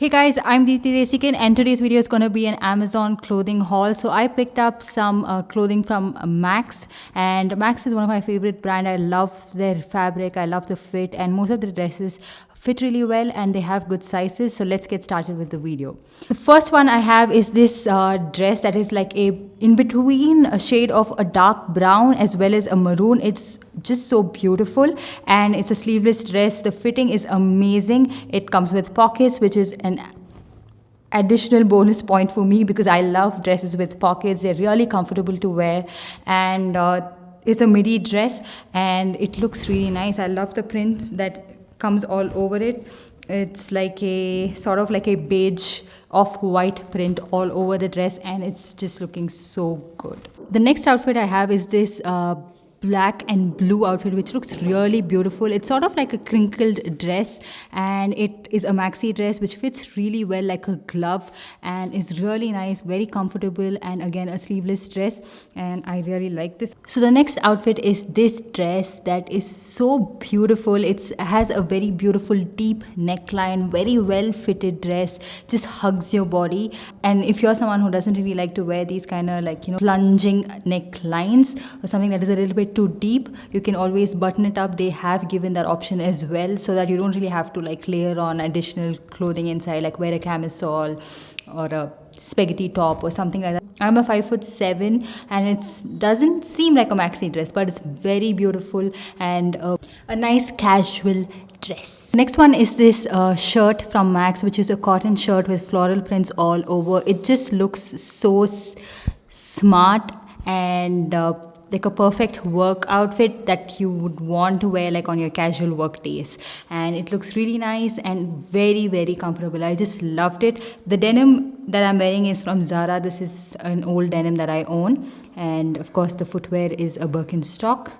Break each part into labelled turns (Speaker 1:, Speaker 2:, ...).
Speaker 1: Hey guys, I'm Deepthi Desikan and today's video is going to be an Amazon clothing haul. So I picked up some clothing from Max, and Max is one of my favorite brand. I love their fabric, I love the fit, and most of the dresses fit really well and they have good sizes. So let's get started with the video. The first one I have is this dress that is like a in between a shade of a dark brown as well as a maroon. It's just so beautiful and it's a sleeveless dress. The fitting is amazing. It comes with pockets, which is an additional bonus point for me because I love dresses with pockets. They're really comfortable to wear, and it's a midi dress and it looks really nice. I love the prints that comes all over it. It's like a sort of like a beige off-white print all over the dress, and it's just looking so good. The next outfit I have is this black and blue outfit, which looks really beautiful. It's sort of like a crinkled dress, and it is a maxi dress which fits really well like a glove and is really nice, very comfortable, and again a sleeveless dress, and I really like this. So the next outfit is this dress that is so beautiful. It has a very beautiful deep neckline, very well fitted dress, just hugs your body. And if you're someone who doesn't really like to wear these kind of like, plunging necklines or something that is a little bit too deep, you can always button it up. They have given that option as well, so that you don't really have to like layer on additional clothing inside, like wear a camisole or a spaghetti top or something like that. I'm a 5'7" and it doesn't seem like a maxi dress, but it's very beautiful and a nice casual dress. Next one is this shirt from Max, which is a cotton shirt with floral prints all over. It just looks so smart and like a perfect work outfit that you would want to wear like on your casual work days, and it looks really nice and very comfortable. I just loved it. The denim that I'm wearing is from Zara. This is an old denim that I own, and of course the footwear is a Birkenstock.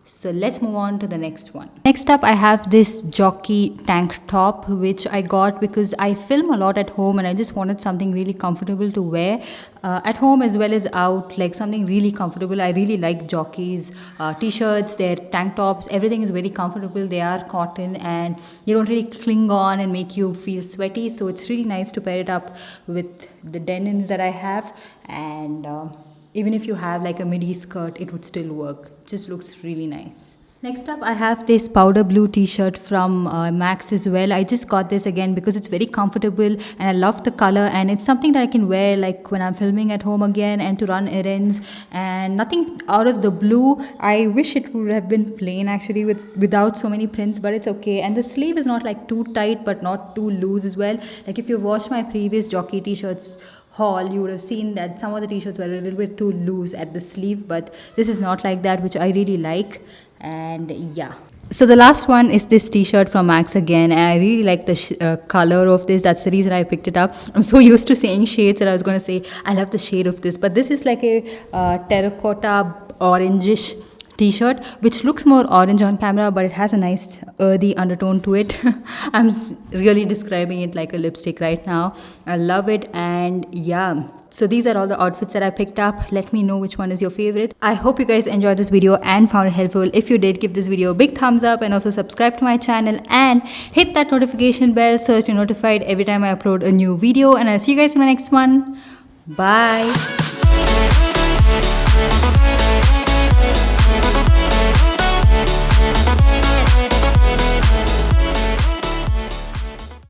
Speaker 1: So let's move on to the next one. Next up, I have this jockey tank top, which I got because I film a lot at home and I just wanted something really comfortable to wear at home as well as out, like something really comfortable. I really like jockeys, t-shirts, their tank tops, everything is very comfortable. They are cotton and they don't really cling on and make you feel sweaty. So it's really nice to pair it up with the denims that I have, and even if you have like a midi skirt, it would still work. Just looks really nice. Next up, I have this powder blue t-shirt from Max as well. I just got this again because it's very comfortable and I love the color, and it's something that I can wear like when I'm filming at home again and to run errands, and nothing out of the blue. I wish it would have been plain actually without so many prints, but it's okay. And the sleeve is not like too tight but not too loose as well. Like if you watched my previous jockey t-shirts haul, you would have seen that some of the t-shirts were a little bit too loose at the sleeve, but this is not like that, which I really like. And yeah, so the last one is this t-shirt from Max again, and I really like the color of this. That's the reason I picked it up. I'm so used to saying shades that I was going to say I love the shade of this, but this is like a terracotta orangish t-shirt, which looks more orange on camera, but it has a nice earthy undertone to it. I'm really describing it like a lipstick right now. I love it, and yeah. So these are all the outfits that I picked up. Let me know which one is your favorite. I hope you guys enjoyed this video and found it helpful. If you did, give this video a big thumbs up and also subscribe to my channel and hit that notification bell so that you're notified every time I upload a new video. And I'll see you guys in my next one. Bye.